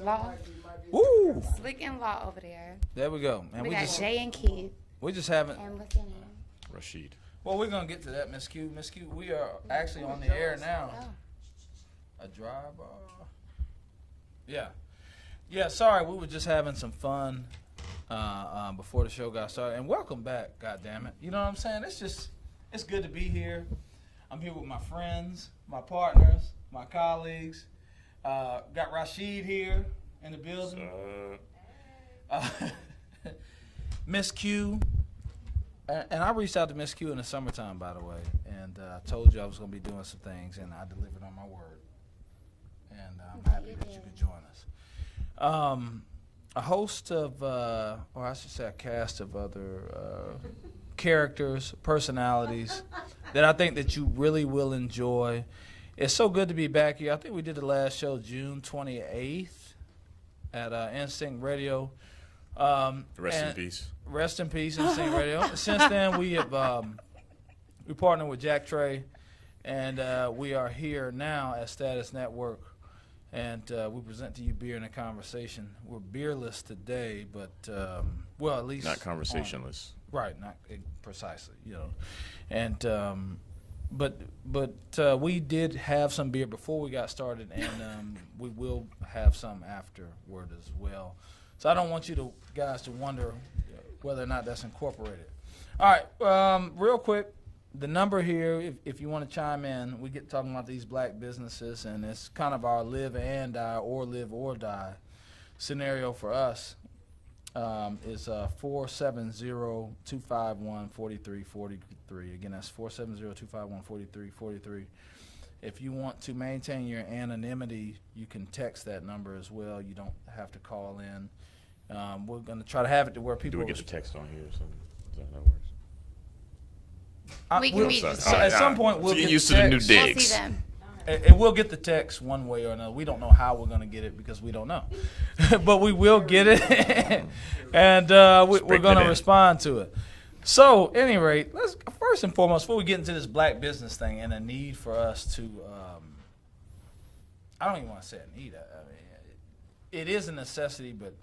Law. Woo! Slick and Law over there. There we go. And We got Jay and Keith. we just haven't. And what's your name? Rashid. Well, we're gonna get to that, Miss Q. Miss Q, we are actually on the air now. Oh. A drive. Yeah. Yeah. Sorry, we were just having some fun before the show got started. And welcome back. God damn it. You know what I'm saying? It's good to be here. I'm here with my friends, my partners, my colleagues. Got Rashid here in the building. Miss Q. And I reached out to Miss Q in the summertime, by the way, and I told you I was going to be doing some things, and I delivered on my word. And I'm happy that you could join us. A host of, or I should say a cast of other characters, personalities that I think that you really will enjoy. It's so good to be back here. I think we did the last show June 28th at Instinct Radio. Rest in peace. Rest in peace, Instinct Radio. Since then, we have we partnered with Jack Trey, and we are here now at Status Network, and we present to you Beer and a Conversation. We're beerless today, but well, at least Not conversationless. Right, not precisely, you know, and but we did have some beer before we got started, and we will have some afterward as well. So I don't want you guys to wonder whether or not that's incorporated. All right, real quick, the number here, if you want to chime in, we get talking about these black businesses, and it's kind of our live and die or live or die scenario for us. Is 470-251-4343. Again, that's 470-251-4343. If you want to maintain your anonymity, you can text that number as well. You don't have to call in. We're going to try to have it to where people... Do we get the text on here? So that works. We can read at some point, we'll get get used the to the new text. We'll digs. see them. And we'll get the text one way or another. We don't know how we're going to get it because we don't know. But we will get it, and we're going to respond to it. So, at any rate, let's first and foremost, before we get into this black business thing and a need for us to, I don't even want to say a need. I mean, it is a necessity, but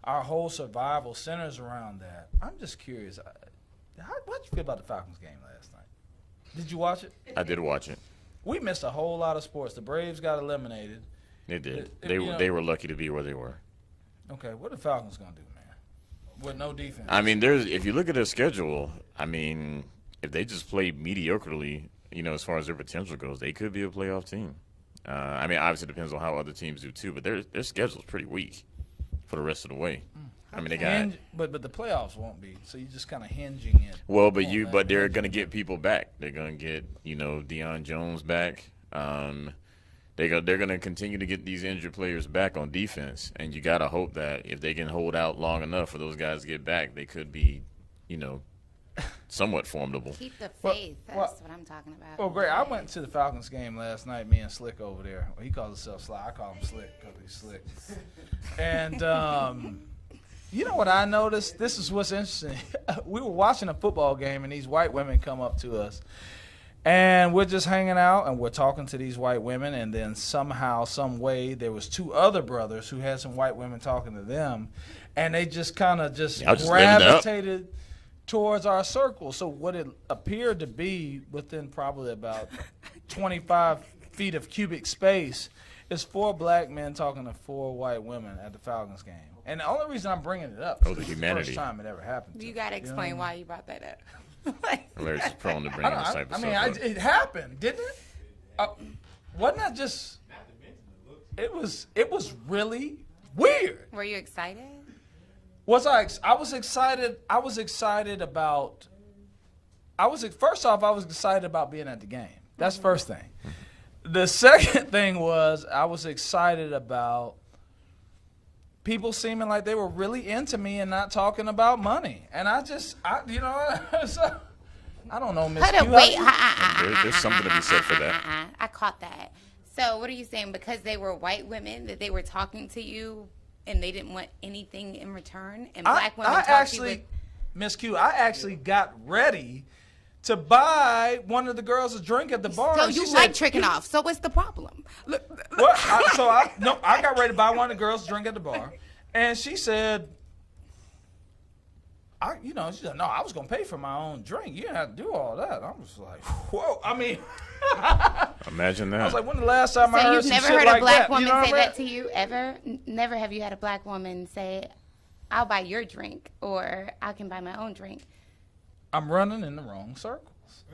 our whole survival centers around that. I'm just curious. How did you feel about the Falcons game last night? Did you watch it? I did watch it. We missed a whole lot of sports. The Braves got eliminated. They did. They were lucky to be where they were. Okay, what are the Falcons gonna do, man? With no defense. I mean, if you look at their schedule, I mean, if they just play mediocrely, you know, as far as their potential goes, they could be a playoff team. I mean, obviously it depends on how other teams do too, but their schedule is pretty weak for the rest of the way. I mean, they got. But the playoffs won't be. So you're just kind of hinging it. Well, but they're gonna get people back. They're gonna get Deion Jones back. They're gonna continue to get these injured players back on defense, and you gotta hope that if they can hold out long enough for those guys to get back, they could be, somewhat formidable. Keep the faith. That's what I'm talking about. Well, great. I went to the Falcons game last night. Me and Slick over there. Well, he calls himself Sly. I call him Slick because he's slick. And you know what I noticed? This is what's interesting. We were watching a football game, and these white women come up to us. And we're just hanging out, and we're talking to these white women, and then somehow, some way, there was two other brothers who had some white women talking to them, and they just kind of gravitated towards our circle. So what it appeared to be within probably about 25 feet of cubic space is 4 black men talking to 4 white women at the Falcons game. And the only reason I'm bringing it up is the it's humanity. the first time it ever happened to You me. got to explain why you brought that up. Larry's prone to bring this type of stuff up. It happened, didn't it? Wasn't that just? It was really weird. Were you excited? Was I? I was excited. First off, I was excited about being at the game. That's the first thing. The second thing was I was excited about people seeming like they were really into me and not talking about money. And I don't know, Miss Q. Wait. There's something to be said for that. I caught that. So what are you saying? Because they were white women that they were talking to you and they didn't want anything in return? And black women talked to you with... Miss Q, I actually got ready to buy one of the girls a drink at the bar. So and you she like said, tricking off. So what's the problem? Look, What? I got ready to buy one of the girls a drink at the bar, and she said, she said, no, I was gonna pay for my own drink. You didn't have to do all that. I was like, whoa. I mean, Imagine that. I was like, when the last time I So heard you've some never shit heard like a black that? woman You know what say I mean? that to you ever? Never have you had a black woman say, "I'll buy your drink," or "I can buy my own drink." I'm running in the wrong circles.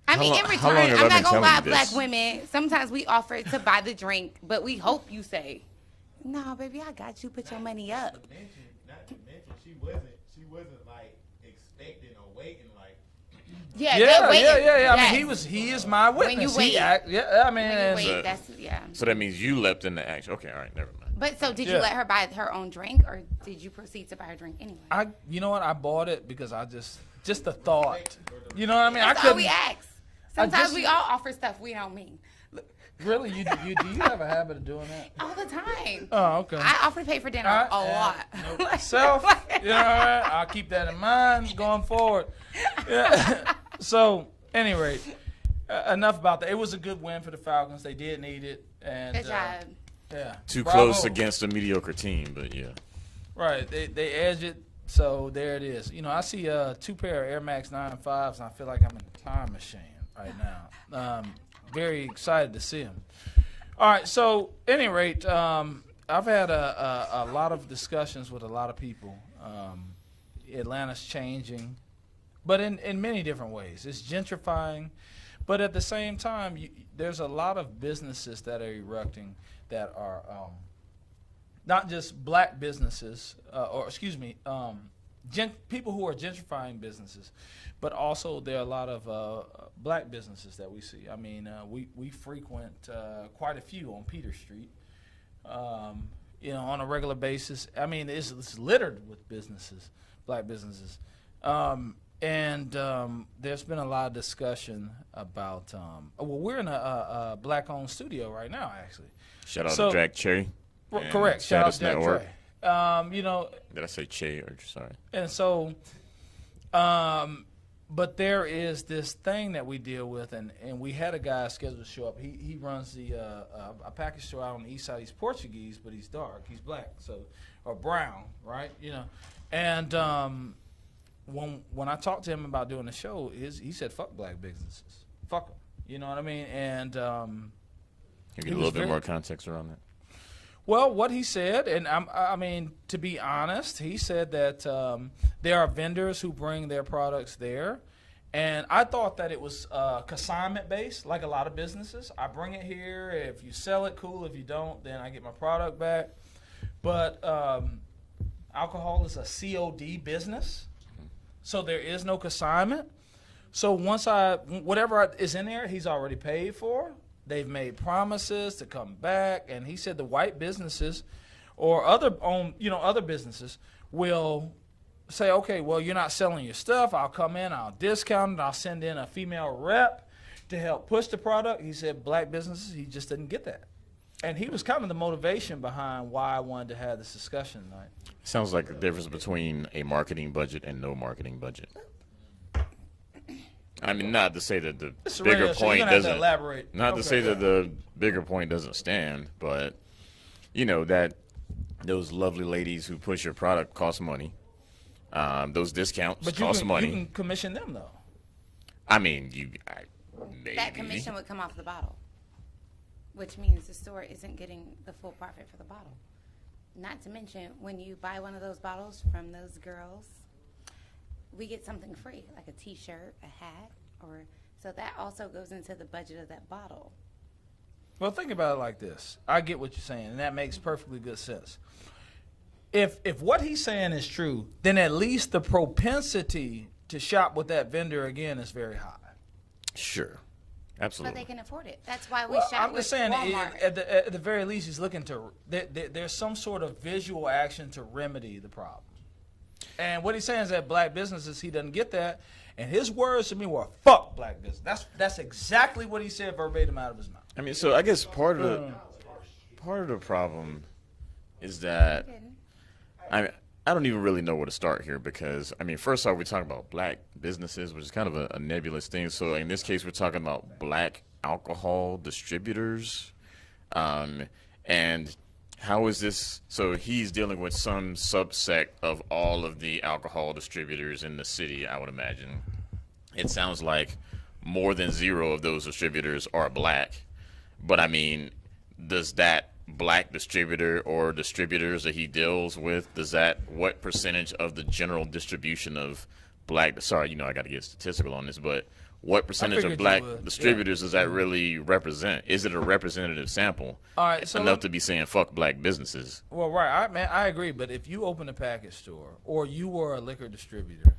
I mean, in how long return, have I I'm been not gonna telling lie, you black this? women. Sometimes we offer to buy the drink, but we hope you say, "No, baby, I got you. Put your money up." Not to mention, she wasn't like expecting or waiting like. Yeah, Yeah. that waiting. I mean, Yes. he is my witness. you wait. I mean, When you and- wait, that's yeah. So that means you leapt in the action. Okay, all right, never mind. But so, did Yeah. you let her buy her own drink, or did you proceed to buy her drink anyway? you know what? I bought it because I just the thought. You know what I mean? That's I all we couldn't. ask. Sometimes just- we all offer stuff we don't mean. Really, do you have a habit of doing that? All the time. Oh, okay. I offer to pay for dinner All a right, lot. nope. Self, you know, I'll keep that in mind going forward. Yeah. So, any rate, enough about that. It was a good win for the Falcons. They did need it, and Good job. yeah, Too Bravo. close against a mediocre team, but yeah. Right, they edged it. So there it is. You know, I see 2 pair of Air Max 95s, and I feel like I'm in a time machine right now. Very excited to see them. All right, so any rate, I've had a lot of discussions with a lot of people. Atlanta's changing, but in many different ways. It's gentrifying, but at the same time, there's a lot of businesses that are erupting that are not just black businesses, people who are gentrifying businesses, but also there are a lot of black businesses that we see. I mean, we frequent quite a few on Peter Street, on a regular basis. I mean, it's littered with businesses, black businesses. And there's been a lot of discussion about, we're in a black-owned studio right now, actually. Shout out So- to Jack Cherry. and Correct. Shout out Status to Jack Network. Trey. Did I say Che or sorry? And so, but there is this thing that we deal with, and we had a guy scheduled to show up. He runs a package store out on the east side. He's Portuguese, but he's dark. He's black, or brown, right? And when I talked to him about doing the show, he said, "Fuck black businesses, fuck them." You know what I mean? And Can you He get a was little bit very- more context around that? Well, what he said, and I mean, to be honest, he said that there are vendors who bring their products there, and I thought that it was consignment based, like a lot of businesses. I bring it here. If you sell it, cool. If you don't, then I get my product back. But alcohol is a COD business, so there is no consignment. So whatever is in there, he's already paid for. They've made promises to come back, and he said the white businesses or other businesses will say, okay, well, you're not selling your stuff. I'll come in, I'll discount it, I'll send in a female rep to help push the product. He said black businesses, he just didn't get that. And he was kind of the motivation behind why I wanted to have this discussion tonight. Sounds like the difference between a marketing budget and no marketing budget. I mean, not to say that the It's a bigger radio show. You're point gonna have to doesn't. elaborate. Not to Okay. say that the bigger point doesn't stand, but that those lovely ladies who push your product cost money. Those discounts But cost you money. can commission them, though. I mean, maybe. That commission would come off the bottle, which means the store isn't getting the full profit for the bottle. Not to mention, when you buy one of those bottles from those girls, we get something free, like a T-shirt, a hat, so that also goes into the budget of that bottle. Well, think about it like this. I get what you're saying, and that makes perfectly good sense. If what he's saying is true, then at least the propensity to shop with that vendor again is very high. Sure. But Absolutely. they can afford it. That's why we Well, shop I'm with just saying, Walmart. at the very least, he's looking to. There's some sort of visual action to remedy the problem. And what he's saying is that black businesses, he doesn't get that. And his words to me were, "Fuck black business." That's exactly what he said verbatim out of his mouth. I mean, so I guess part of the problem is that I don't even really know where to start here because, I mean, first off, we're talking about black businesses, which is kind of a nebulous thing. So in this case, we're talking about black alcohol distributors. And how is this? So he's dealing with some subsect of all of the alcohol distributors in the city, I would imagine. It sounds like more than 0 of those distributors are black. But I mean, does that black distributor or distributors that he deals with, what percentage of the general distribution of black, sorry, I got to get statistical on this, but what percentage of black distributors does that really represent? Is it a representative sample? All right, so enough to be saying fuck black businesses? Well, right, I agree, but if you open a package store or you were a liquor distributor,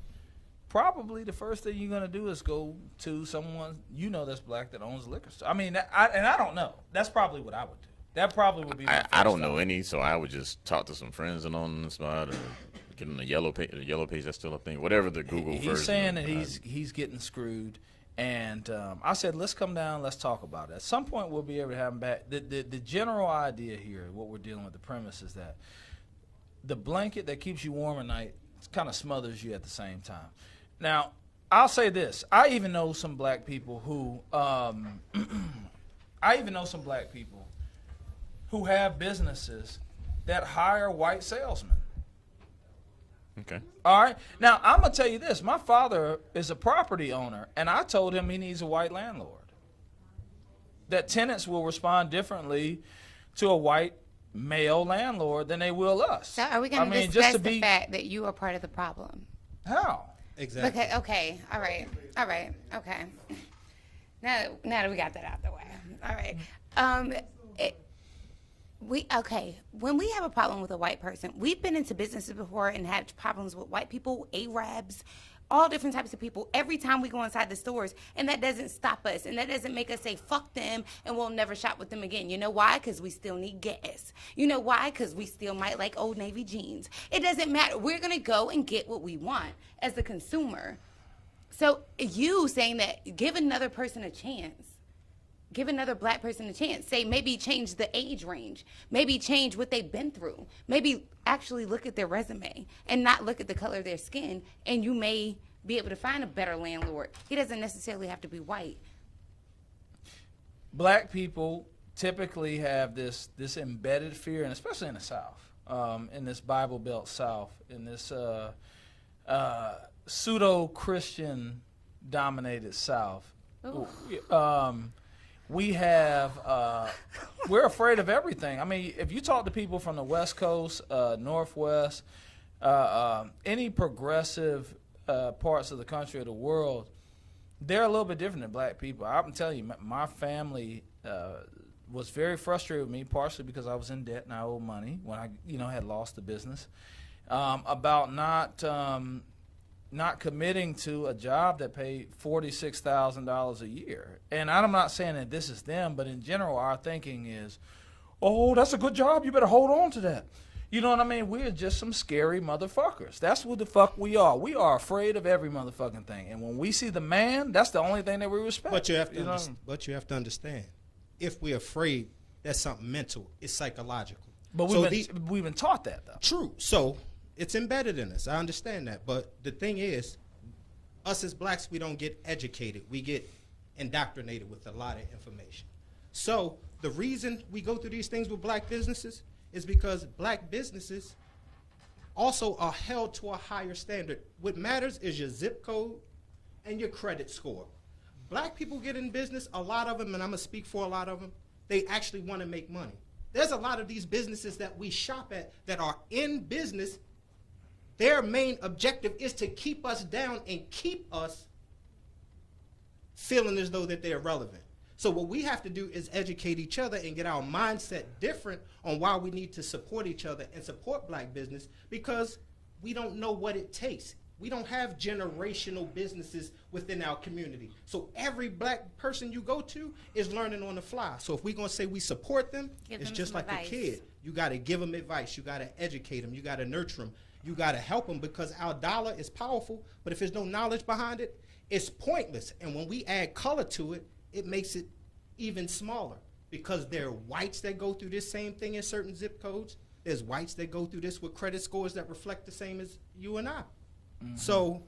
probably the first thing you're going to do is go to someone that's black that owns a liquor store. I mean, I don't know. That's probably what I would do. That probably would be my I don't know any, so I would just talk to some friends and on the spot or get on the yellow page. The yellow page, that's still a thing. Whatever the Google version. He's saying that he's getting screwed. And I said, let's come down, let's talk about it. At some point, we'll be able to have him back. The general idea here, what we're dealing with, the premise is that the blanket that keeps you warm at night kind of smothers you at the same time. Now, I'll say this. I even know some black people who have businesses that hire white salesmen. Okay. All right. Now, I'm going to tell you this. My father is a property owner, and I told him he needs a white landlord. That tenants will respond differently to a white male landlord than they will us. So are we going to discuss the fact that you are part of the problem? How? Exactly. Okay. All right. Okay. Now that we got that out of the way. All right. When we have a problem with a white person, we've been into businesses before and had problems with white people, Arabs, all different types of people every time we go inside the stores, and that doesn't stop us, and that doesn't make us say fuck them and we'll never shop with them again. You know why? Because we still need gas. You know why? Because we still might like Old Navy jeans. It doesn't matter. We're going to go and get what we want as the consumer. So you saying that give another person a chance, give another black person a chance. Say maybe change the age range. Maybe change what they've been through. Maybe actually look at their resume and not look at the color of their skin, and you may be able to find a better landlord. He doesn't necessarily have to be white. Black people typically have this embedded fear, and especially in the South, in this Bible Belt South, in this pseudo-Christian dominated South. We have, we're afraid of everything. I mean, if you talk to people from the West Coast, Northwest, any progressive parts of the country or the world, they're a little bit different than black people. I'm telling you, my family was very frustrated with me, partially because I was in debt and I owed money when I, had lost the business, about not committing to a job that paid $46,000 a year. And I'm not saying that this is them, but in general, our thinking is, oh, that's a good job. You better hold on to that. You know what I mean? We're just some scary motherfuckers. That's what the fuck we are. We are afraid of every motherfucking thing. And when we see the man, that's the only thing that we respect. But you have to understand, if we're afraid, that's something mental. It's psychological. But we've been taught that, though. True. So it's embedded in us. I understand that. But the thing is, us as blacks, we don't get educated. We get indoctrinated with a lot of information. So the reason we go through these things with black businesses is because black businesses also are held to a higher standard. What matters is your zip code and your credit score. Black people get in business, a lot of them, and I'm going to speak for a lot of them, they actually want to make money. There's a lot of these businesses that we shop at that are in business. Their main objective is to keep us down and keep us feeling as though that they're relevant. So what we have to do is educate each other and get our mindset different on why we need to support each other and support black business, because we don't know what it takes. We don't have generational businesses within our community. So every black person you go to is learning on the fly. So if we're going to say we support them, it's just like a kid. You got to give them advice. You got to educate them. You got to nurture them. You got to help them, because our dollar is powerful, but if there's no knowledge behind it, it's pointless. And when we add color to it, it makes it even smaller, because there are whites that go through this same thing in certain zip codes. There's whites that go through this with credit scores that reflect the same as you and I. So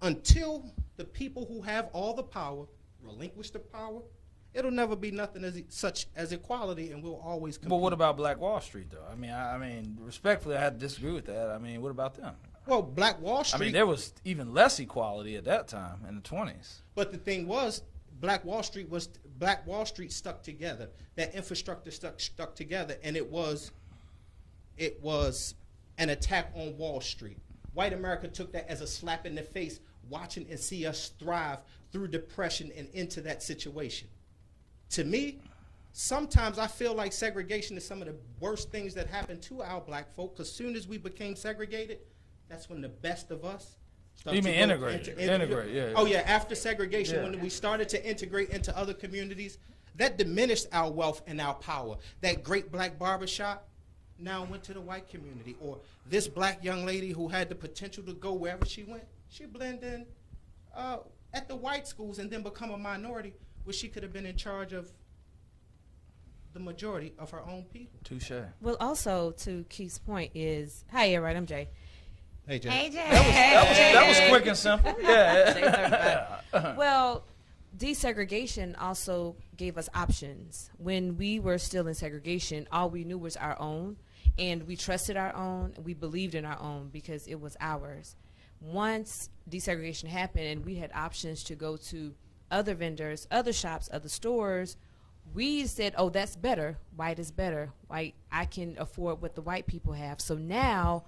until the people who have all the power relinquish the power, it'll never be nothing such as equality, and we'll always compete. But what about Black Wall Street, though? I mean, respectfully, I have to disagree with that. I mean, what about them? Well, Black Wall Street. I mean, there was even less equality at that time in the 20s. But the thing was, Black Wall Street stuck together. That infrastructure stuck together, and it was an attack on Wall Street. White America took that as a slap in the face, watching and see us thrive through depression and into that situation. To me, sometimes I feel like segregation is some of the worst things that happened to our black folk, because as soon as we became segregated, that's when the best of us started You mean integrate? Integrate, yeah. Oh, yeah, after segregation, Yeah. when we started to integrate into other communities, that diminished our wealth and our power. That great black barbershop now went to the white community. Or this black young lady who had the potential to go wherever she went, she blended in at the white schools and then become a minority, where she could have been in charge of the majority of her own people. Touche. Well, also to Keith's point is, hi, yeah, right, I'm Jay. Hey, Jay. Hey, Jay. That was quick and simple. Yeah. Well, desegregation also gave us options. When we were still in segregation, all we knew was our own, and we trusted our own, and we believed in our own because it was ours. Once desegregation happened and we had options to go to other vendors, other shops, other stores, we said, oh, that's better. White is better. White, I can afford what the white people have. So now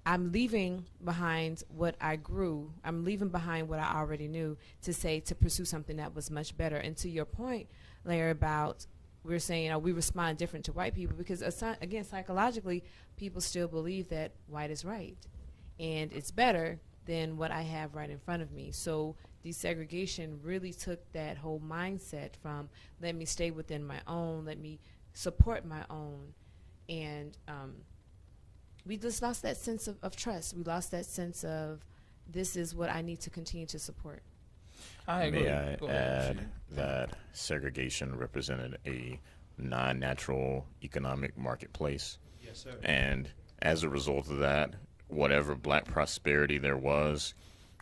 I'm leaving behind what I grew. I'm leaving behind what I already knew to pursue something that was much better. And to your point, Larry, about we're saying we respond different to white people because, again, psychologically, people still believe that white is right. And it's better than what I have right in front of me. So desegregation really took that whole mindset from let me stay within my own, let me support my own. And we just lost that sense of trust. We lost that sense of this is what I need to continue to support. I agree. May I Go ahead, add that segregation represented a non-natural economic marketplace. Yes, sir. And as a result of that, whatever black prosperity there was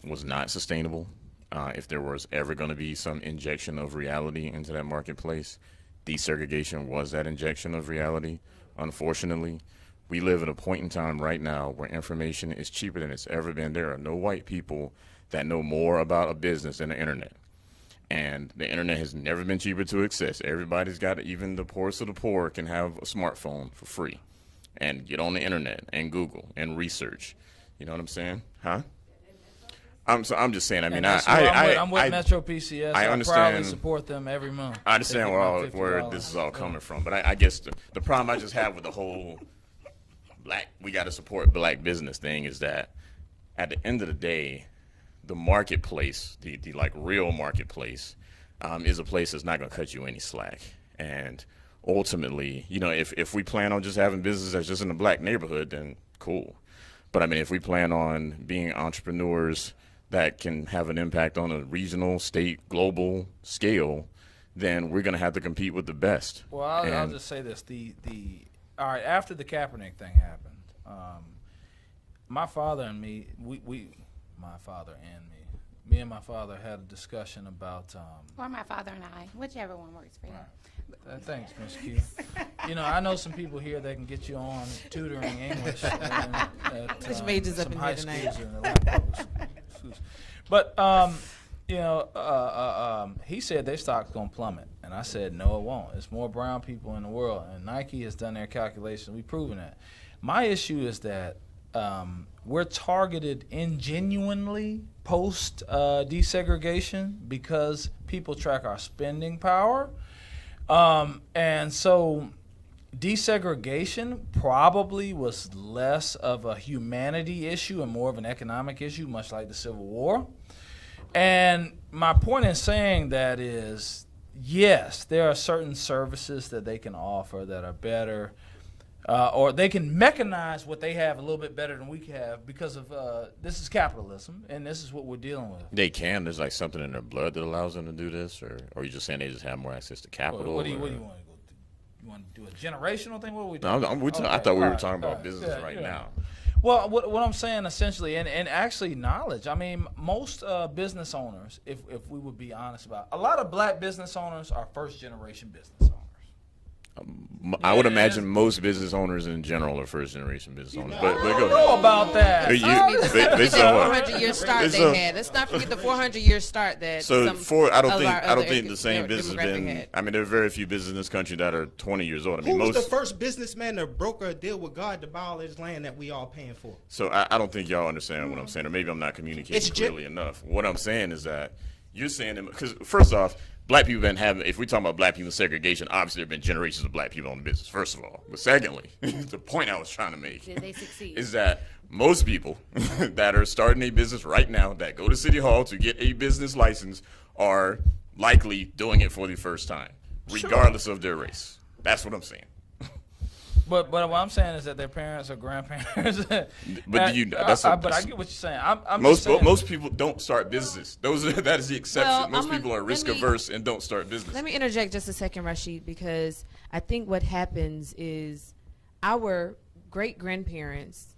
not sustainable. If there was ever going to be some injection of reality into that marketplace, desegregation was that injection of reality. Unfortunately, we live at a point in time right now where information is cheaper than it's ever been. There are no white people that know more about a business than the internet. And the internet has never been cheaper to access. Everybody's got it. Even the poorest of the poor can have a smartphone for free and get on the internet and Google and research. You know what I'm saying? Huh? I'm just saying. I mean, I'm with Metro PCS. I I understand. proudly support them every month. I understand where $50. this is all coming from, but I guess the problem I just have with the whole we got to support black business thing is that at the end of the day, the marketplace, the like real marketplace, is a place that's not going to cut you any slack. And ultimately, you know, if we plan on just having business that's just in a black neighborhood, then cool. But I mean, if we plan on being entrepreneurs that can have an impact on a regional, state, global scale, then we're going to have to compete with the best. Well, I'll just say this: all right, after the Kaepernick thing happened, my father and me, me and my father had a discussion about. Or my father and I, whichever one works for you. Thanks, Miss Q. You know, I know some people here that can get you on tutoring English at Which majors up some in high here tonight? schools in Atlanta public schools. But you know, he said their stock's gonna plummet, and I said no, it won't. It's more brown people in the world, and Nike has done their calculations. We've proven that. My issue is that we're targeted ingenuinely post desegregation because people track our spending power. And so desegregation probably was less of a humanity issue and more of an economic issue, much like the Civil War. And my point in saying that is, yes, there are certain services that they can offer that are better, or they can mechanize what they have a little bit better than we have because of this is capitalism, and this is what we're dealing with. They can. There's like something in their blood that allows them to do this, or are you just saying they just have more access to capital? What do you want to go You want to do a generational thing? What are we No, talking? I thought we were All talking all about business Yeah, right yeah. now. Well, what I'm saying essentially, and actually knowledge. I mean, most business owners, if we would be honest about, a lot of black business owners are first generation business owners. I would Yeah, imagine it's- most business owners in general are first generation business owners. But I go don't ahead. know about that. You- Let's they- not they forget said the what? 400-year start It's they a- had. Let's not forget the 400-year start that So some I don't of think our I don't other think the same business has demographic been. had. I mean, there are very few businesses in this country that are 20 years old. I mean, Who was most. the first businessman to broker a deal with God to buy all his land that we all paying for? So I don't think y'all understand what I'm saying, or maybe I'm not communicating It's clearly enough. What I'm saying is that you're saying, because first off, black people been having, if we talk about black people segregation, obviously there have been generations of black people in the business, first of all. But secondly, the point I was trying to make Did they succeed? is that most people that are starting a business right now that go to City Hall to get a business license are likely doing it for the first time, regardless of their race. That's what I'm saying. But what I'm saying is that their parents or grandparents. But I get what you're saying. I'm Most just saying, most people don't start businesses. That is the exception. Well, Most let people are me- risk averse and don't start business. Let me interject just a second, Rashid, because I think what happens is our grandparents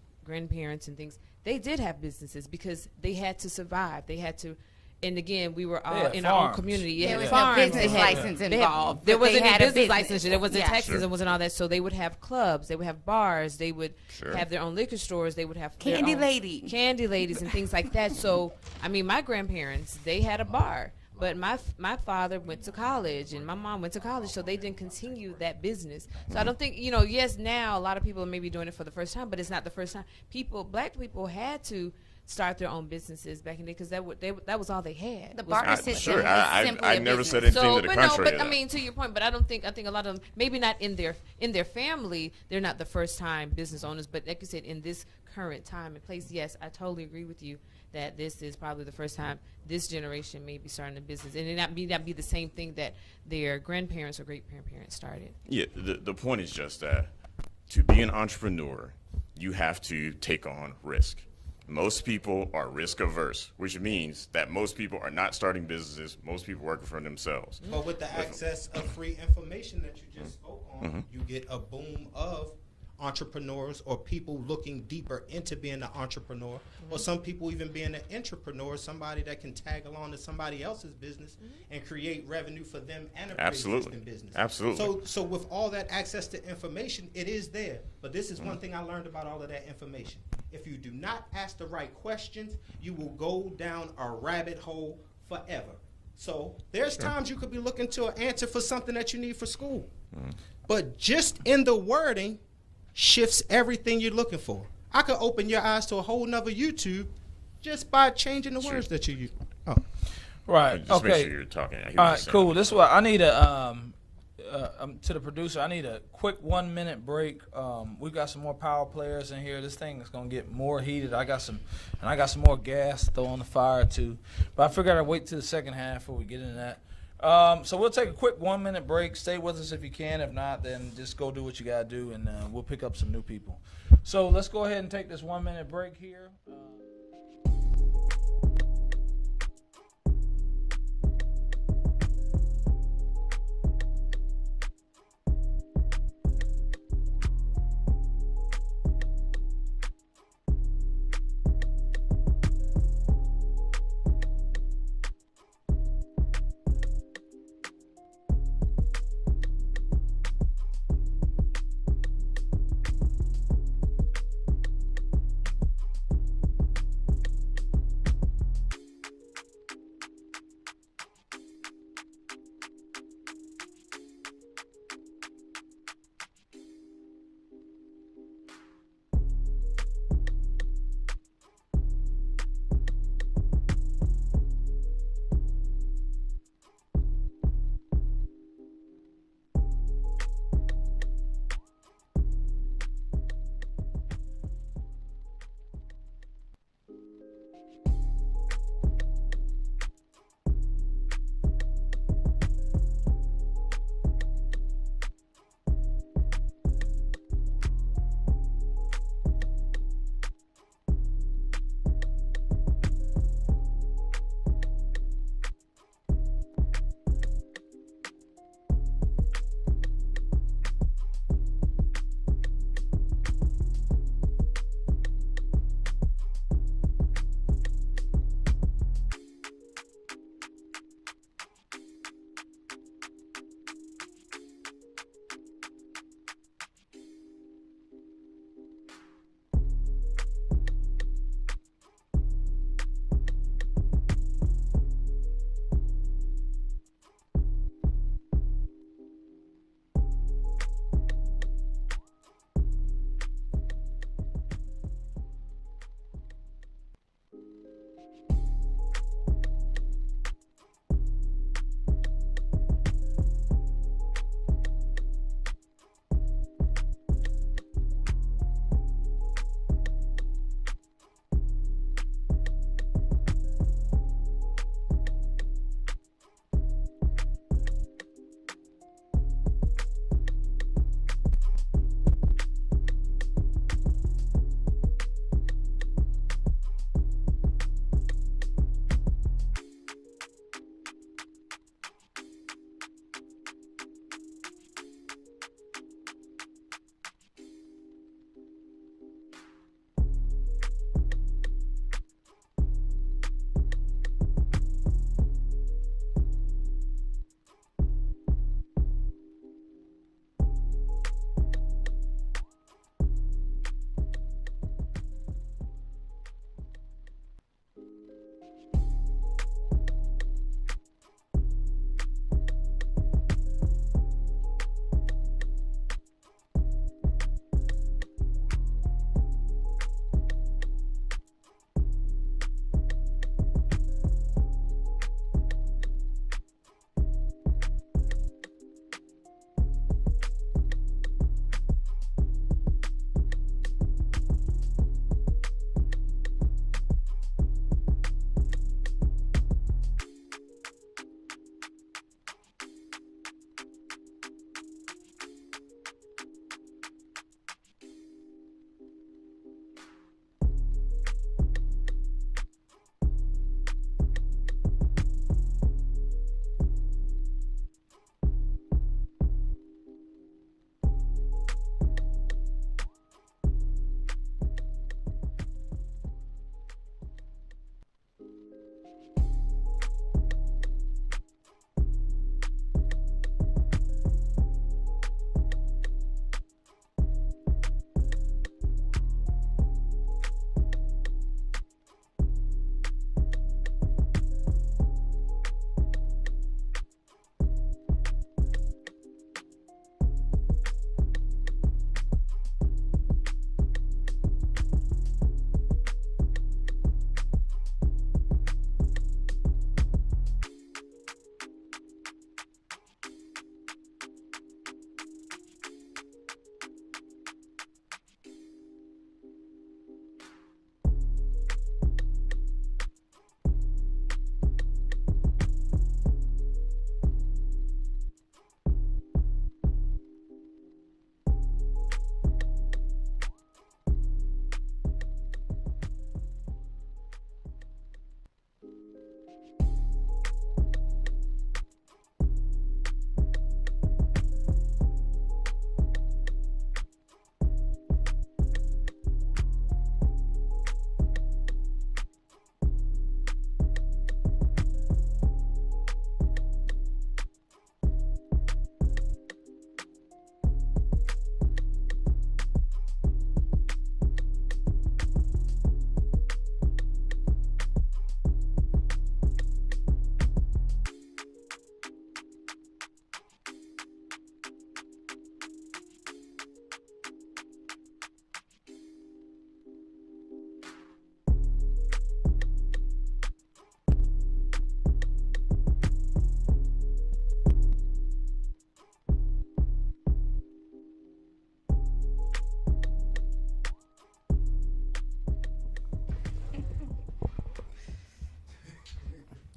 and things, they did have businesses because they had to survive. They had to, and again, we were all had in our own farms. community. There Yeah, was no farms. business They had- license they had- involved, There but wasn't they any had a business business. license. There wasn't Yeah. taxes. Sure. There wasn't all that. So they would have clubs. They would have bars. They would Sure. have their own liquor stores. They would have their Candy own lady. ladies and things like that. So I mean, my grandparents, they had a bar. But my father went to college and my mom went to college, so they didn't continue that business. So I don't think, yes, now a lot of people are maybe doing it for the first time, but it's not the first time. Black people had to start their own businesses back in the day because that was all they had. The was barter business. system Sure, is simply I a never business. said anything So, to the but contrary. no, of but I that. mean, to your point, but I think a lot of them, maybe not in their family, they're not the first time business owners, but like you said, in this current time and place, yes, I totally agree with you that this is probably the first time this generation may be starting a business, and it not be the same thing that their grandparents or great grandparents started. Yeah, the point is just that to be an entrepreneur, you have to take on risk. Most people are risk averse, which means that most people are not starting businesses. Most people working for themselves. But with the access of free information that you just spoke on, you get a boom of entrepreneurs or people looking deeper into being an entrepreneur, or some people even being an entrepreneur, somebody that can tag along to somebody else's business and create revenue for them and a Absolutely. pre-existing business. Absolutely. So with all that access to information, it is there. But this is one thing I learned about all of that information. If you do not ask the right questions, you will go down a rabbit hole forever. So there's times you could be looking to an answer for something that you need for school. But just in the wording shifts everything you're looking for. I could open your eyes to a whole nother YouTube just by changing the words that you use. Oh. right? Just make Okay. sure you're talking. I hear what All you're right, saying. cool. This is what I need to the producer. I need a quick 1 minute break. We've got some more power players in here. This thing is gonna get more heated. I got some more gas to throw on the fire too. But I figured I'd wait till the second half before we get into that. So we'll take a quick 1 minute break. Stay with us if you can. If not, then just go do what you gotta do, and we'll pick up some new people. So let's go ahead and take this 1 minute break here.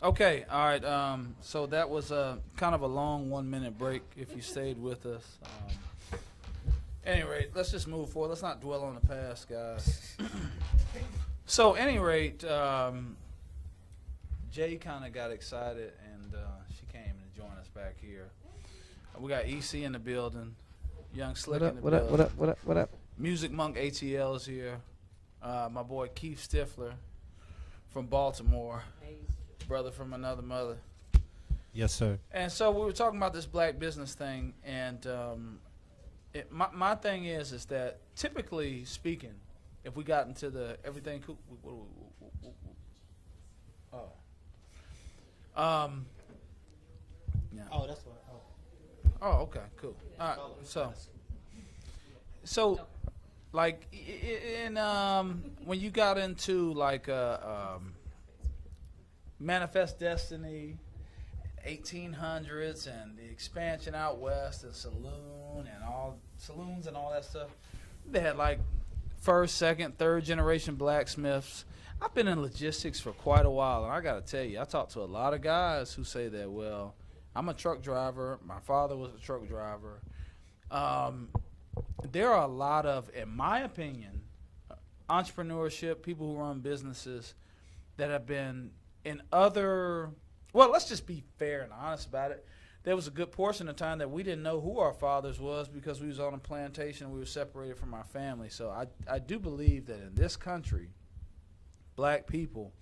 Okay, all right. So that was a kind of a long 1 minute break. If you stayed with us. Any rate, let's just move forward. Let's not dwell on the past, guys. So, any rate, Jay kind of got excited, and she came and joined us back here. We got EC in the building, Young Slick in the building. What up? Music Monk ATL is here. My boy Keith Stifler from Baltimore, brother from another mother. Yes, sir. And so we were talking about this black business thing, and my thing is that typically speaking, if we got into the everything, yeah. Oh, that's what. Oh, okay, cool. All right, so, like, in when you got into like Manifest Destiny, 1800s, and the expansion out west, and saloons and all that stuff, they had like first, second, third generation blacksmiths. I've been in logistics for quite a while, and I got to tell you, I talked to a lot of guys who say that, well, I'm a truck driver. My father was a truck driver. There are a lot of, in my opinion, entrepreneurship, people who run businesses that have been in other, well, let's just be fair and honest about it. There was a good portion of time that we didn't know who our fathers was because we was on a plantation and we were separated from our family. So I do believe that in this country, black people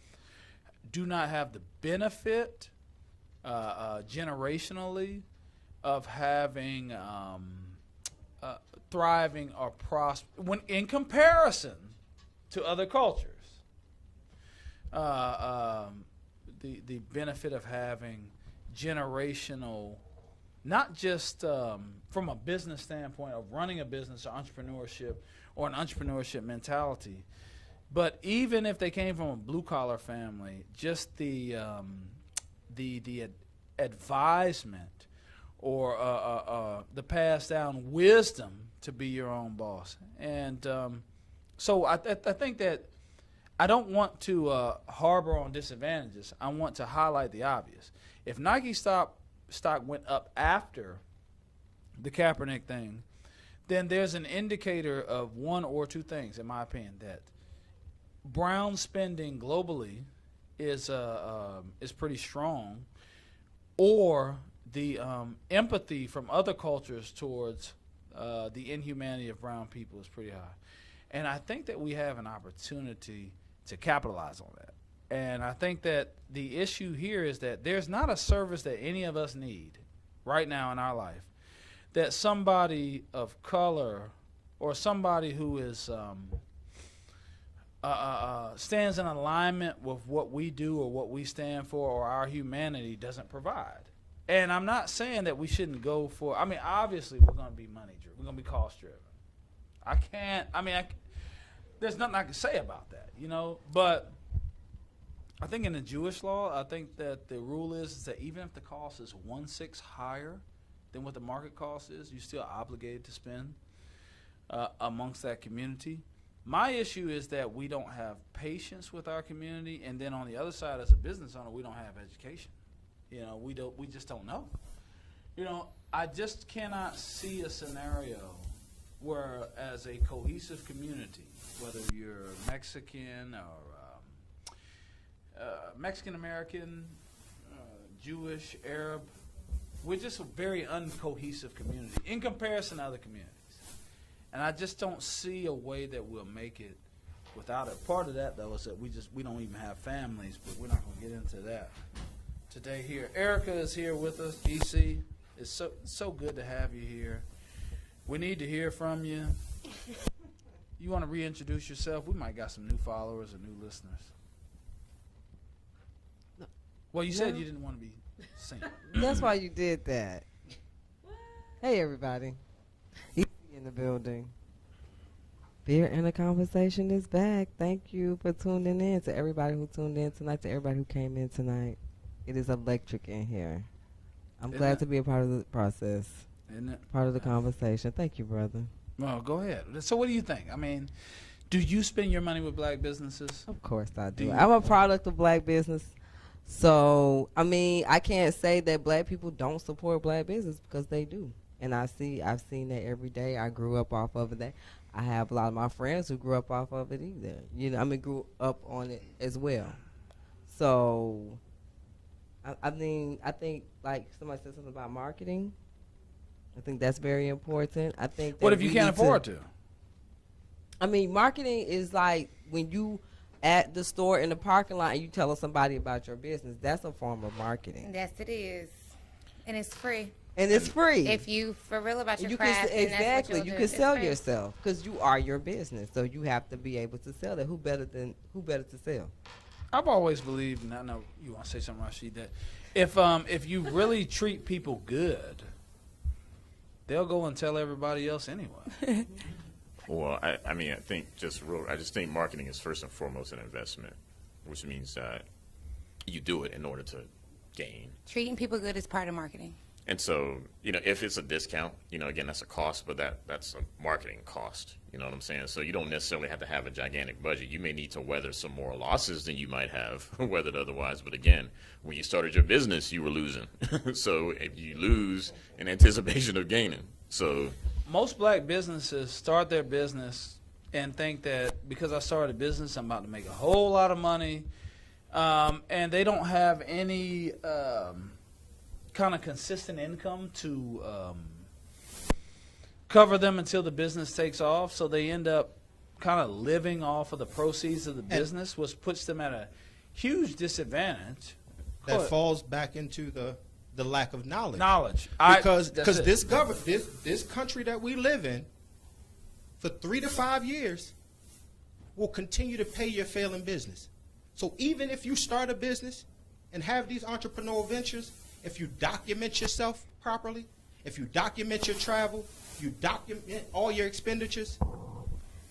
do not have the benefit generationally of having thriving or prosper when in comparison to other cultures. The benefit of having generational, not just from a business standpoint of running a business or entrepreneurship or an entrepreneurship mentality, but even if they came from a blue collar family, just the advisement or the passed down wisdom to be your own boss. And so I think that I don't want to harbor on disadvantages. I want to highlight the obvious. If Nike stock went up after the Kaepernick thing, then there's an indicator of one or two things, in my opinion, that brown spending globally is pretty strong, or the empathy from other cultures towards the inhumanity of brown people is pretty high. And I think that we have an opportunity to capitalize on that. And I think that the issue here is that there's not a service that any of us need right now in our life that somebody of color or somebody who is stands in alignment with what we do or what we stand for or our humanity doesn't provide. And I'm not saying that we shouldn't go for, I mean, obviously we're going to be money driven. We're going to be cost driven. There's nothing I can say about that, you know, but I think in the Jewish law, I think that the rule is that even if the cost is 1/6 higher than what the market cost is, you're still obligated to spend amongst that community. My issue is that we don't have patience with our community, and then on the other side, as a business owner, we don't have education. You know, we just don't know. You know, I just cannot see a scenario where, as a cohesive community, whether you're Mexican or Mexican American, Jewish, Arab, we're just a very uncohesive community in comparison to other communities. And I just don't see a way that we'll make it without it. Part of that, though, is that we don't even have families, but we're not going to get into that today here. Erica is here with us. EC, it's so good to have you here. We need to hear from you. You want to reintroduce yourself? We might got some new followers or new listeners. Well, you said you didn't want to be seen. That's why you did that. Hey, everybody. Easy in the building. Beer and a Conversation is back. Thank you for tuning in. To everybody who tuned in tonight, to everybody who came in tonight. It is electric in here. I'm glad to be a part of the process. Isn't it? Part of the conversation. Thank you, brother. Well, go ahead. So what do you think? I mean, do you spend your money with black businesses? Of course I Do do. you- I'm a product of black business. So, I mean, I can't say that black people don't support black business because they do. And I've seen that every day. I grew up off of that. I have a lot of my friends who grew up off of it either. Grew up on it as well. So, I think like somebody said something about marketing. I think that's very important. I think. What that if you we can't need afford to? I mean, marketing is like when you at the store in the parking lot and you tell somebody about your business. That's a form of marketing. Yes, it is. And it's free. And it's free. If you for real about your you craft, can, then that's exactly. what You you'll can do. sell It's free. yourself because you are your business. So you have to be able to sell that. Who better to sell? I've always believed, and I know you want to say something, Rashid, that if you really treat people good, they'll go and tell everybody else anyway. Well, I mean, I just think marketing is first and foremost an investment, which means that you do it in order to gain. Treating people good is part of marketing. And so, if it's a discount, again, that's a cost, but that's a marketing cost. You know what I'm saying? So you don't necessarily have to have a gigantic budget. You may need to weather some more losses than you might have weathered otherwise. But again, when you started your business, you were losing. So if you lose in anticipation of gaining. So Most black businesses start their business and think that because I started a business, I'm about to make a whole lot of money. And they don't have any kind of consistent income to cover them until the business takes off. So they end up kind of living off of the proceeds of the business, which puts them at a huge disadvantage. That falls back into the lack of knowledge. Because this country that we live in, for 3 to 5 years, will continue to pay your failing business. So even if you start a business and have these entrepreneurial ventures, if you document yourself properly, if you document your travel, you document all your expenditures,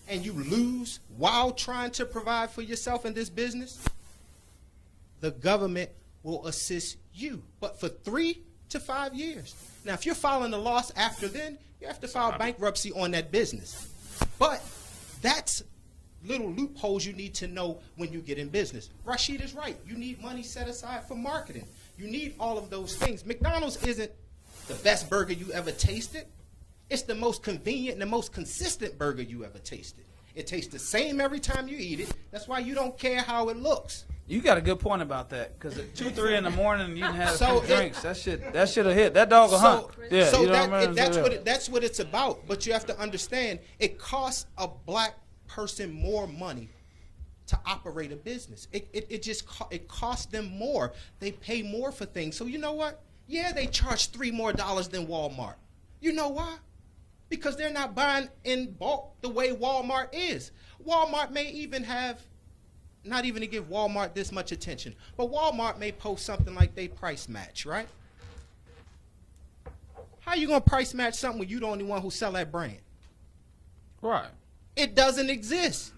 and you lose while trying to provide for yourself in this business, the government will assist you. But for 3 to 5 years. Now, if you're filing a loss after then, you have to file bankruptcy on that business. But that's little loopholes you need to know when you get in business. Rashid is right. You need money set aside for marketing. You need all of those things. McDonald's isn't the best burger you ever tasted. It's the most convenient and the most consistent burger you ever tasted. It tastes the same every time you eat it. That's why you don't care how it looks. You got a good point about that, because at 2, 3 in the morning you can have So some drinks. That shit'll hit. That dog will hunt. Yeah, so you know what I mean? that's what it's about. But you have to understand, it costs a black person more money to operate a business. It costs them more. They pay more for things. So you know what? Yeah, they charge $3 more than Walmart. You know why? Because they're not buying in bulk the way Walmart is. Walmart may even have, not even to give Walmart this much attention, but Walmart may post something like they price match, right? How you going to price match something when you the only one who sell that brand? Right. It doesn't exist.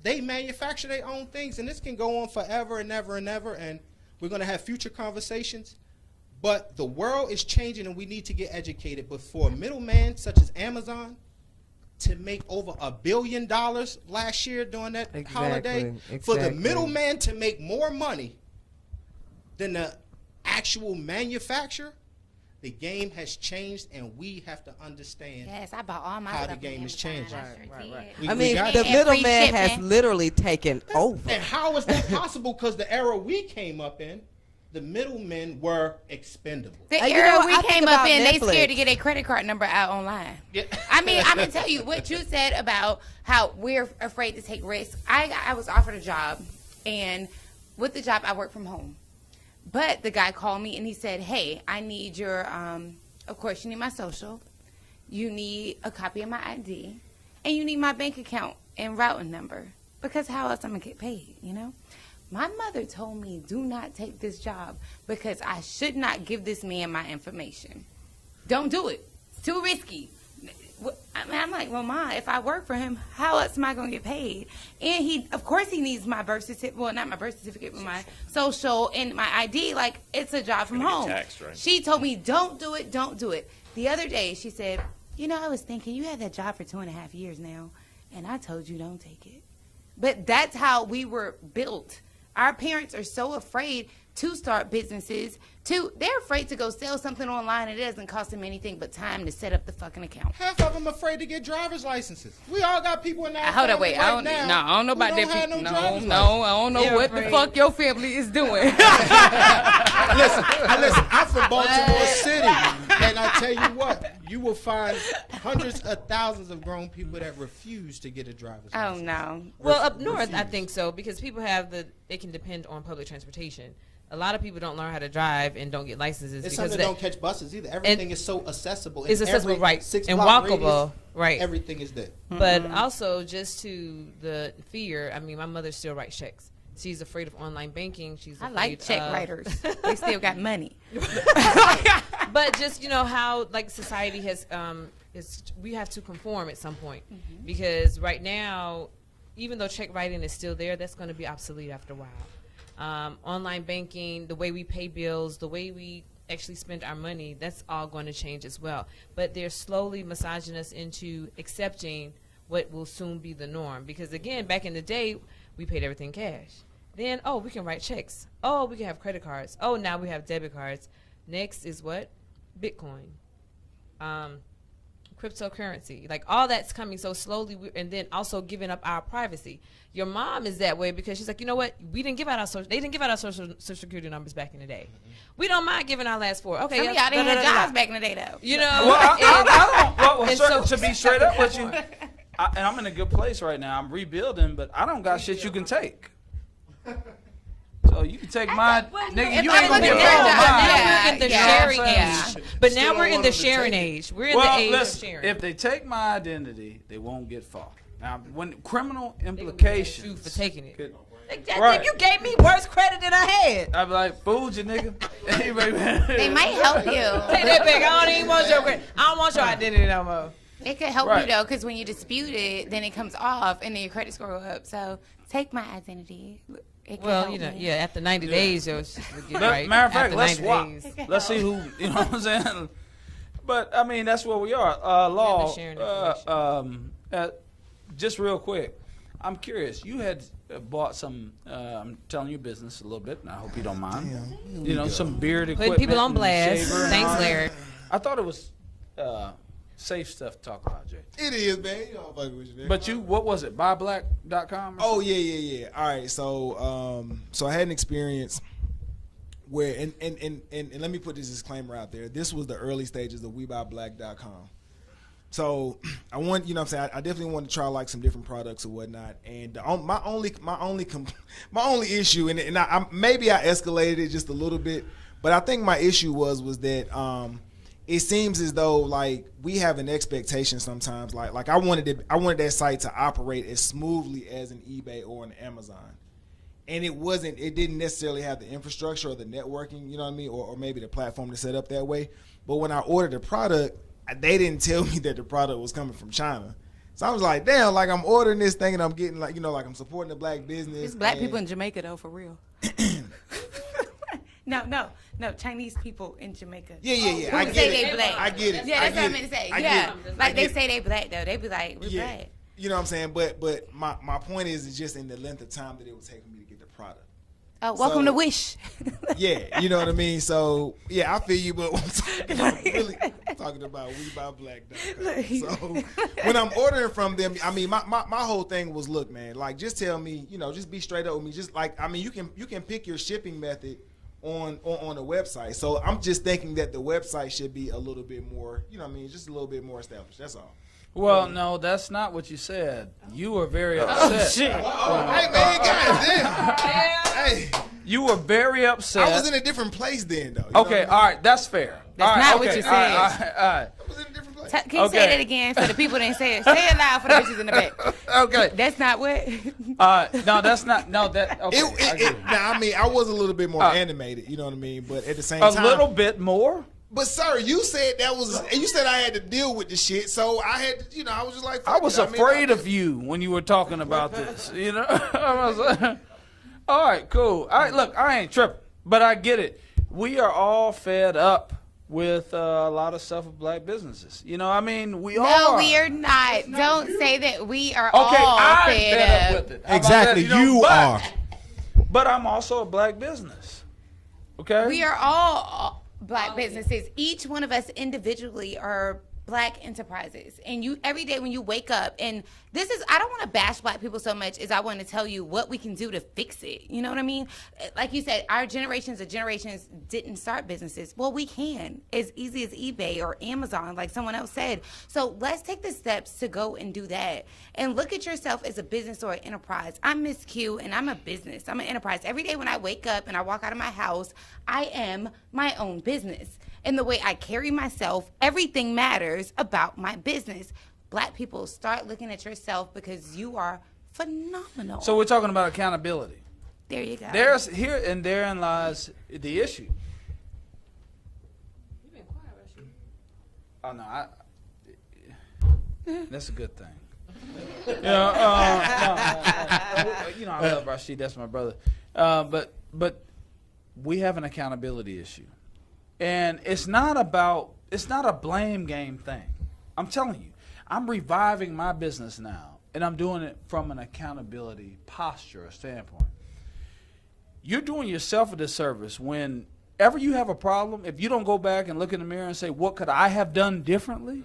They manufacture their own things, and this can go on forever and ever and ever, and we're going to have future conversations. But the world is changing, and we need to get educated. But for a middleman such as Amazon to make over $1 billion last year during that holiday, for the middleman to make more money than the actual manufacturer, the game has changed, and we have to understand Yes, I bought all my how stuff the game on is Amazon. changing. I sure did. We- I we mean, got the it. And free middleman has shipping. literally taken over. And how is that possible? Because the era we came up in, the middlemen were expendable. The You era know what? we I think came up about in, they Netflix. scared to get a credit card number out online. Yeah. I mean, I'm gonna tell you what you said about how we're afraid to take risks. I was offered a job, and with the job, I work from home. But the guy called me and he said, "Hey, I need your, of course, you need my social, you need a copy of my ID, and you need my bank account and routing number, because how else I'm gonna get paid, you know?" My mother told me, do not take this job because I should not give this man my information. Don't do it. It's too risky. I'm like, well, Ma, if I work for him, how else am I going to get paid? And of course, he needs my birth certificate. Well, not my birth certificate, but my social and my ID. Like, it's a job from gonna get home. taxed, right? She told me, don't do it, don't do it. The other day, she said, I was thinking, you had that job for 2.5 years now, and I told you don't take it. But that's how we were built. Our parents are so afraid to start businesses. They're afraid to go sell something online and it doesn't cost them anything but time to set up the fucking account. Half of them afraid to get driver's licenses. We all got people in our Hold on, family wait. right I don't know about that. have No, no driver's I don't know They're what the afraid. fuck your family is doing. Listen, I'm from Baltimore City, and I tell you what, you will find hundreds of thousands of grown people that refuse to get a driver's Oh license. no. Well, up north, I think so, because people they can depend on public transportation. A lot of people don't learn how to drive and don't get licenses It's because some that don't catch buses either. Everything is so accessible. it's and accessible, every right, 6-block and walkable, radius, right. Everything is there. But also, just to the fear, I mean, my mother still writes checks. She's afraid of online banking. She's I afraid like check of, writers. They still got money. But just how like society has we have to conform at some point, because right now, even though check writing is still there, that's going to be obsolete after a while. Online banking, the way we pay bills, the way we actually spend our money, that's all going to change as well. But they're slowly massaging us into accepting what will soon be the norm. Because again, back in the day, we paid everything cash. Then, we can write checks. We can have credit cards. Now we have debit cards. Next is what? Bitcoin. Cryptocurrency. Like, all that's coming so slowly, and then also giving up our privacy. Your mom is that way because she's like, you know what? They didn't give out our social security numbers back in the day. We don't mind giving our last four. Okay, Some of y'all didn't have jobs back in the day though. You know, Well, I don't. and To be straight up with you, and I'm in a good place right now. I'm rebuilding, but I don't got shit you can take. So you can take my nigga. You I ain't gonna look get at all their mine. job, now we're in the Yeah. sharing Yeah. age. But Still now we're don't in want the them to sharing take it. age. We're in the Well, age listen. of sharing. If they take my identity, they won't get far. Now, when criminal They gonna be mad at implications you for taking it. could- Like, you gave me worse credit than I had. I'd be like, fooled you, nigga. They might help Take you. that back. I don't even want your credit. I don't want your identity no more. It could help Right. you though, because when you dispute it, then it comes off, and then your credit score go up. So take my identity. It could Well, help me. yeah, after 90 days, you'll get But, right. matter of fact, After let's 90 swap. days. Let's see who, you know what I'm saying? But, I mean, that's where we are. Law, sharing information. just real quick, I'm curious. You had bought some, I'm telling you business a little bit, and I hope you don't mind. You know, some beard equipment. Putting people on and blast. shaver and Thanks, all that. Larry. I thought it was safe stuff to talk about, Jay. It is, man. You know I'm fucking with you, man. But you, what was it, buyblack.com? Oh yeah. All right, so I had an experience where and let me put this disclaimer out there. This was the early stages of WeBuyBlack.com. So I want, you know what I'm saying, I definitely want to try like some different products or whatnot. And my only issue, and I maybe I escalated it just a little bit, but I think my issue was that it seems as though like we have an expectation sometimes, like I wanted that site to operate as smoothly as an eBay or an Amazon. And it didn't necessarily have the infrastructure or the networking, you know what I mean, or maybe the platform to set up that way. But when I ordered the product, they didn't tell me that the product was coming from China. So I was like, damn, like I'm ordering this thing and I'm getting like, you know, like I'm supporting the black business. It's black and- people in Jamaica though, for real. No, Chinese people in Jamaica. Yeah. Who I say get they it. black. I get it. Yeah, that's what I meant to say. Yeah, like they say they black though. They be like, we're black. You know what I'm saying? But my point is just in the length of time that it would take for me to get the product. Oh, welcome So- to Wish. Yeah, you know what I mean? So, yeah, I feel you, but I'm talking about WeBuyBlack.com. So, when I'm ordering from them, I mean, my whole thing was, look, man, like, just tell me, you know, just be straight up with me. Just like, I mean, you can pick your shipping method on the website. So, I'm just thinking that the website should be a little bit more, you know what I mean, just a little bit more established. That's all. Well, no, that's not what you said. You were very upset. Hey, man, goddamn. Hey, You were very upset. I was in a different place then, though. You know Okay, what I mean? all right, that's fair. That's all right, not what okay, you all right, said. all right. I was in a different place. Can you Okay. say that again for the people that didn't say it? Say it loud for the bitches in the back. Okay. That's not what. No, that's not. No, that. Okay. I get it. Now, I mean, I was a little bit more animated, you know what I mean? But at the same A time. little bit more. But, sir, you said you said I had to deal with the shit, so I had to, you know, I was just like, fuck I was it. mean, afraid of you when you were talking about this. You know. I was like, all right, cool. All right, look, I ain't tripping, but I get it. We are all fed up with a lot of stuff with black businesses. You know, I mean, we are. No, we are not. Don't say that we are Okay, all I'm fed fed up up. with it. How about Exactly, that? you but are. but I'm also a black business. Okay? We are all black businesses. Each one of us individually are black enterprises. And you, every day when you wake up, and this is, I don't want to bash black people so much as I want to tell you what we can do to fix it. You know what I mean? Like you said, our generations of generations didn't start businesses. Well, we can, as easy as eBay or Amazon, like someone else said. So let's take the steps to go and do that. And look at yourself as a business or an enterprise. I'm Miss Q, and I'm a business. I'm an enterprise. Every day when I wake up and I walk out of my house, I am my own business. And the way I carry myself, everything matters about my business. Black people, start looking at yourself because you are phenomenal. So we're talking about accountability. There you go. Therein lies the issue. Oh no, that's a good thing. You know, I love Rashid. That's my brother. But we have an accountability issue, and it's not a blame game thing. I'm telling you, I'm reviving my business now, and I'm doing it from an accountability posture or standpoint. You're doing yourself a disservice whenever you have a problem. If you don't go back and look in the mirror and say, "What could I have done differently?"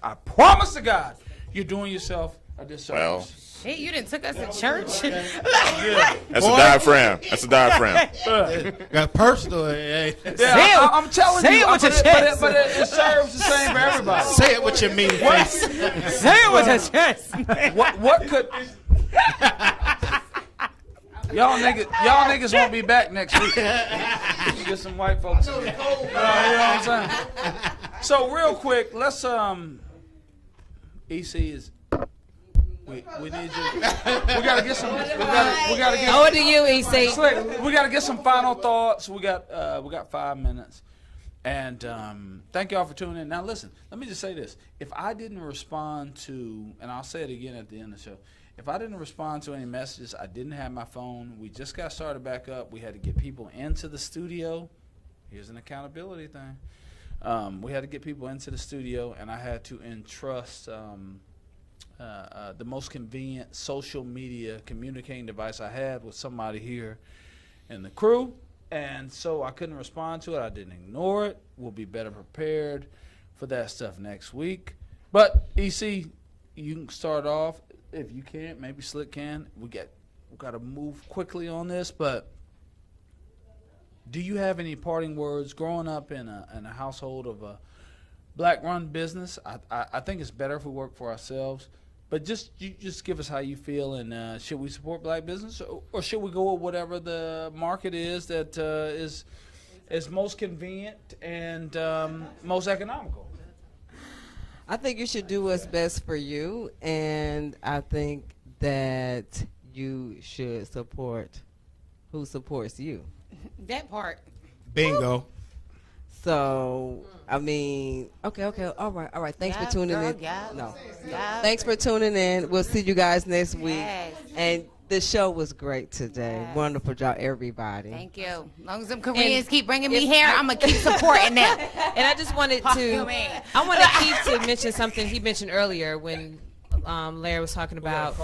I promise to God, you're doing yourself a disservice. Well, Shit, you done took us to church. that's a diaphragm. That's a diaphragm. Got personal. Hey. Yeah, I'm telling say you, it with your chest. but it serves the same for everybody. Say it with your mean face. Say it with your chest. What could y'all niggas won't be back next week? You get some white folks in here. You know what I'm saying? So real quick, let's EC is. We need you. We gotta get some. We gotta get. Over to you, EC. Slick, we gotta get some final thoughts. We got 5 minutes, and thank y'all for tuning in. Now listen, let me just say this: if I didn't respond to, and I'll say it again at the end of the show, if I didn't respond to any messages, I didn't have my phone. We just got started back up. We had to get people into the studio. Here's an accountability thing. We had to get people into the studio, and I had to entrust. The most convenient social media communicating device I had with somebody here in the crew, and so I couldn't respond to it. I didn't ignore it. We'll be better prepared for that stuff next week. But EC, you can start off if you can't. Maybe Slick can. We got to move quickly on this. But do you have any parting words? Growing up in a household of a black-run business, I think it's better if we work for ourselves. But just give us how you feel, and should we support black business, or should we go with whatever the market is that is most convenient and most economical? I think you should do what's best for you, and I think that you should support who supports you. That part. Bingo. So, I mean, okay, all right. Thanks for tuning in. Yeah. No. Yeah. Thanks for tuning in. We'll see you guys next week. Yes. And the show was great today. Yes. Wonderful job, everybody. Thank you. As long as them Koreans keep bringing me here, I'm gonna keep supporting them. And I just wanted to, man. I wanted Keith to mention something he mentioned earlier when Larry was talking about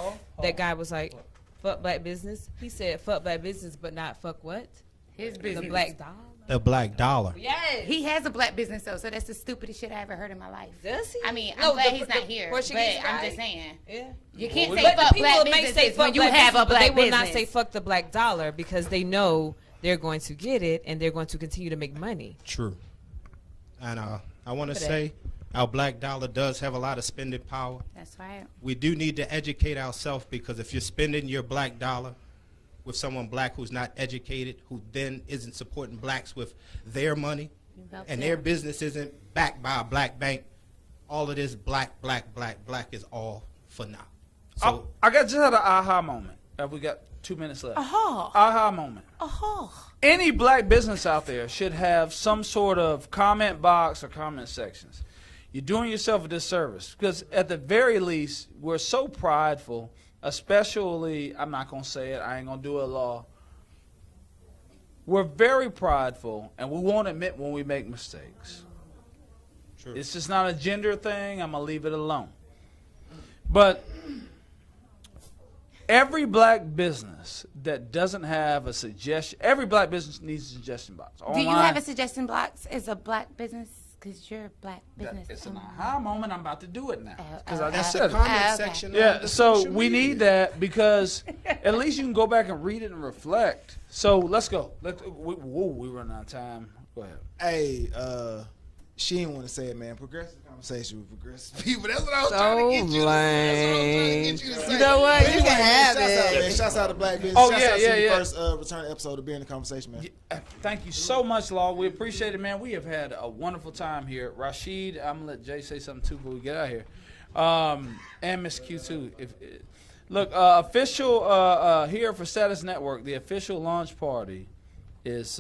that guy was like, fuck black business. He said fuck black business, but not fuck what? His business. The black dollar. The black dollar. Yes. He has a black business though, so that's the stupidest shit I ever heard in my life. Does he? I mean, I'm No, glad the- he's not the here, but Portuguese I'm guy? just saying. Yeah. You can't But say But the fuck people black may say businesses fuck when you black have a business, but black they will business. not say fuck the black dollar because they know they're going to get it and they're going to continue to make money. True. And I want to Look at say our black dollar does have a lot of spending power. That's right. We do need to educate ourselves, because if you're spending your black dollar with someone black who's not educated, who then isn't supporting blacks with their money, You helped and them. their business isn't backed by a black bank, all of this black is all for now. So I just had an aha moment. We got 2 minutes left. Aha. Aha moment. Oh. Any black business out there should have some sort of comment box or comment sections. You're doing yourself a disservice, because at the very least, we're so prideful, especially, I'm not going to say it, I ain't going to do a law. We're very prideful, and we won't admit when we make mistakes. true. It's just not a gender thing. I'm going to leave it alone. But every black business that doesn't have a suggestion, every black business needs a suggestion box. Do you have a suggestion box as a black business? Because you're a black business. It's an aha moment. I'm about to do it now. Because I That's just the said it. comment okay. section. Yeah, of the so social we media. need that because at least you can go back and read it and reflect. So let's go. We run out of time. Go ahead. Hey, she didn't want to say it, man. Progressive conversation with progressive people. That's what I was So trying to get you. lame. To say. You know what? But You can have shouts out, it. man. Shouts out to Black Business. Oh, Shouts yeah, out yeah, to yeah. the first return episode of Being in the Conversation, man. Thank you so much, Law. We appreciate it, man. We have had a wonderful time here. Rashid, I'm going to let Jay say something, too, before we get out of here. And Miss Q, too. Look, official here for Status Network, the official launch party is...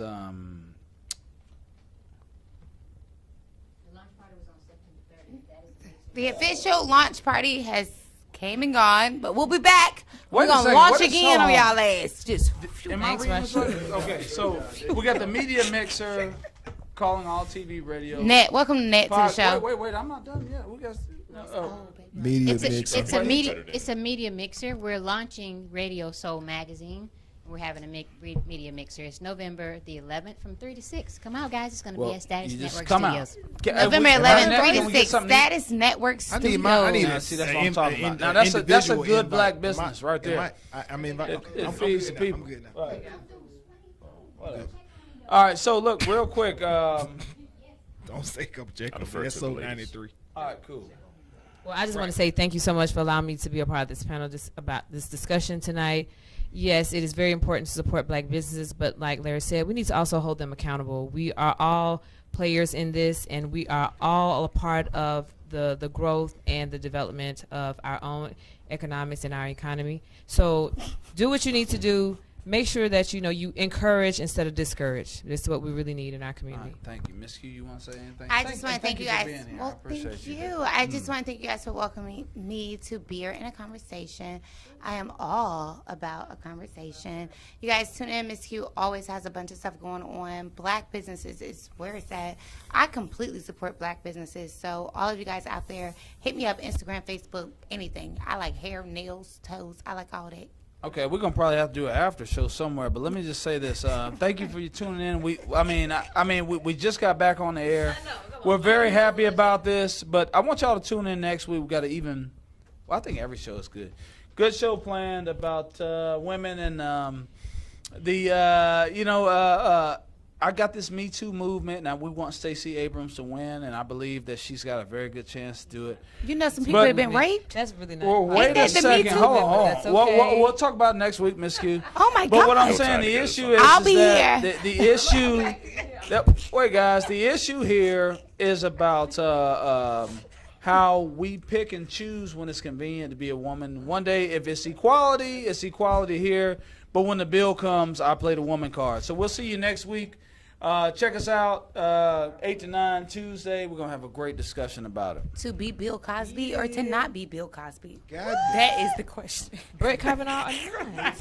The official launch party has came and gone, but we'll be back. Wait We're a gonna second, launch what is again so on hard? y'all ass. Just Am I Thanks, reading this Rashid. right? Okay, so we got the media mixer calling all TV radio. Net, welcome to Net to the Pod- show. Wait, I'm not done yet. We got. Media It's a Saturday. it's a media mixer. We're launching Radio Soul magazine. We're having a media mixer. It's November the 11th from 3 to 6. Come out, guys. It's going to be at Status you just Network come out. Studios. November Can 11th, 3 we to get 6. something- Status Network I need my. I need Studios. Yeah, a, see, that's a- what I'm talking a- about. a Now, that's a individual good black invite. business right there. I mean, It I'm feeds good the now. people. I'm good now. Right. Whatever. All right, so look, real quick. All Don't say objective. I defer That's to so the ladies. 93. right, cool. Well, I just want to say thank you so much for allowing me to be a part of this panel about this discussion tonight. Yes, it is very important to support black businesses, but like Larry said, we need to also hold them accountable. We are all players in this, and we are all a part of the growth and the development of our own economics and our economy. So do what you need to do. Make sure that you encourage instead of discourage. This is what we really need in our All community. right, thank you. Miss Q, you want to say anything? I just want to thank you for guys. being here. I Well, appreciate thank you. you. I just want to thank you guys for welcoming me to Beer and a Conversation. I am all about a conversation. You guys tune in. Miss Q always has a bunch of stuff going on. Black businesses is where it's at. I completely support black businesses. So all of you guys out there, hit me up, Instagram, Facebook, anything. I like hair, nails, toes. I like all that. Okay, we're gonna probably have to do an after show somewhere, but let me just say this: thank you for you tuning in. We just got back on the air. We're very happy about this, but I want y'all to tune in next week. We got to I think every show is good. Good show planned about women and I got this Me Too movement. Now we want Stacey Abrams to win, and I believe that she's got a very good chance to do it. You know some people But- have been raped? That's really nice. Well, wait a that the Me second. Too Hold on. movement? That's Hold on. okay. We'll talk about it next week, Miss Q. Oh, my But what I'm God. saying, Trying to the get us issue on. is, I'll is be that here. the issue. Wait, guys. The issue here is about how we pick and choose when it's convenient to be a woman. One day, if it's equality here. But when the bill comes, I play the woman card. So we'll see you next week. Check us out 8 to 9 Tuesday. We're gonna have a great discussion about it. To be Bill Cosby or to not be Bill Cosby? God That is the question. Brett Kavanaugh or not?